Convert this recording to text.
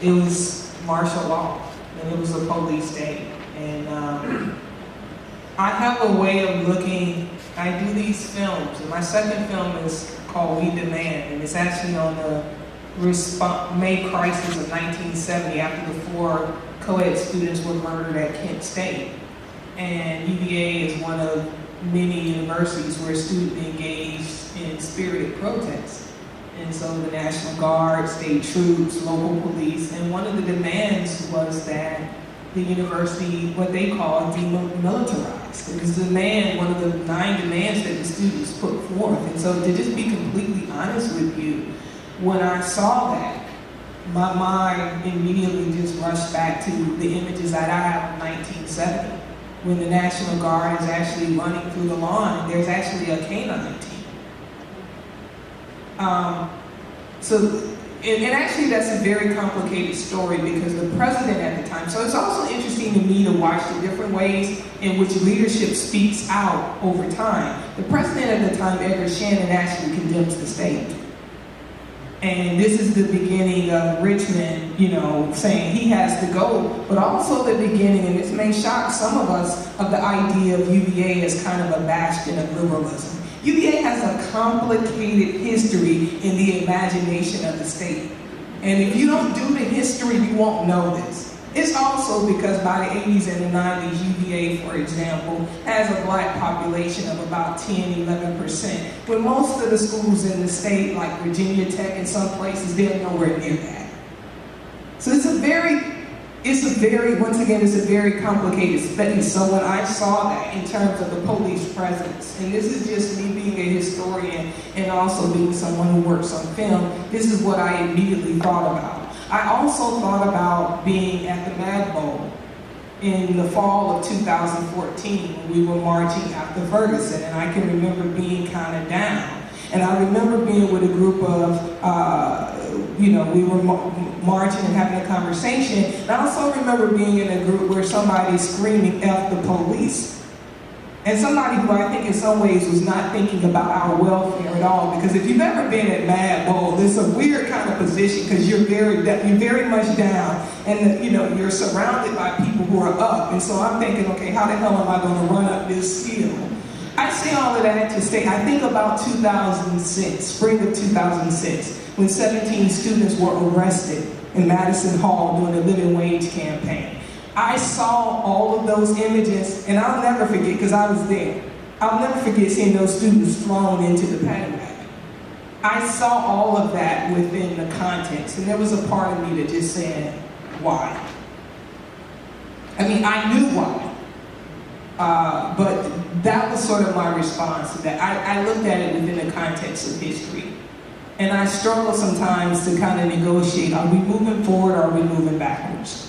it was martial law, and it was a police state. And I have a way of looking, I do these films, and my second film is called We Demand, and it's actually on the May crisis of 1970 after the 4 co-ed students were murdered at Kent State. And UVA is one of many universities where students engaged in spirited protests. And so the National Guard, state troops, local police, and one of the demands was that the university, what they call demilitarized. It was a demand, one of the 9 demands that the students put forth. And so to just be completely honest with you, when I saw that, my mind immediately just rushed back to the images that I have of 1970, when the National Guard is actually running through the lawn. There's actually a canine team. And actually that's a very complicated story because the president at the time, so it's also interesting to me to watch the different ways in which leadership speaks out over time. The president at the time, Edward Shannon, actually condemns the state. And this is the beginning of Richmond, saying he has to go, but also the beginning, and this may shock some of us, of the idea of UVA as kind of a bastion of liberalism. UVA has a complicated history in the imagination of the state. And if you don't do the history, you won't know this. It's also because by the 80s and the 90s, UVA, for example, has a black population of about 10–11%, when most of the schools in the state, like Virginia Tech and some places, they're nowhere near that. So it's a very, once again, it's a very complicated space. So when I saw that in terms of the police presence, and this is just me being a historian and also being someone who works on film, this is what I immediately thought about. I also thought about being at the Mad Bowl in the fall of 2014 when we were marching after Ferguson, and I can remember being kind of down. And I remember being with a group of, we were marching and having a conversation. And I also remember being in a group where somebody's screaming, "F the police." And somebody who I think in some ways was not thinking about our welfare at all. Because if you've ever been at Mad Bowl, it's a weird kind of position because you're very much down, and you're surrounded by people who are up. And so I'm thinking, okay, how the hell am I going to run up this hill? I say all of that to say, I think about 2006, spring of 2006, when 17 students were arrested in Madison Hall during the living wage campaign. I saw all of those images, and I'll never forget, because I was there, I'll never forget seeing those students thrown into the paddy wagon. I saw all of that within the context, and there was a part of me that just said, why? I mean, I knew why. But that was sort of my response to that. I looked at it within the context of history. And I struggle sometimes to kind of negotiate, are we moving forward or are we moving backwards?